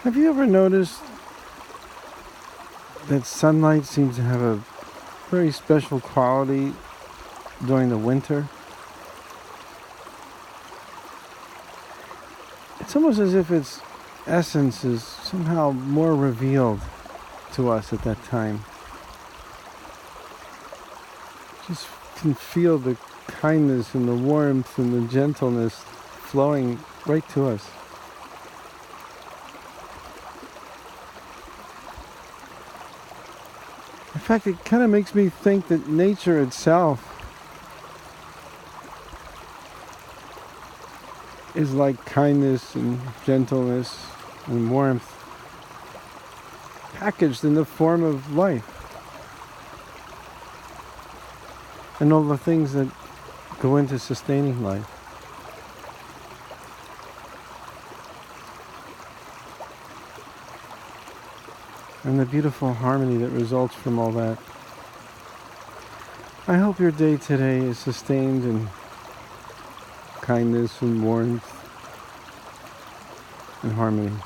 Have you ever noticed that sunlight seems to have a very special quality during the winter? It's almost as if its essence is somehow more revealed to us at that time. Just can feel the kindness and the warmth and the gentleness flowing right to us. In fact, it kind of makes me think that nature itself is like kindness and gentleness and warmth packaged in the form of life and all the things that go into sustaining life. And the beautiful harmony that results from all that. I hope your day today is sustained in kindness and warmth and harmony.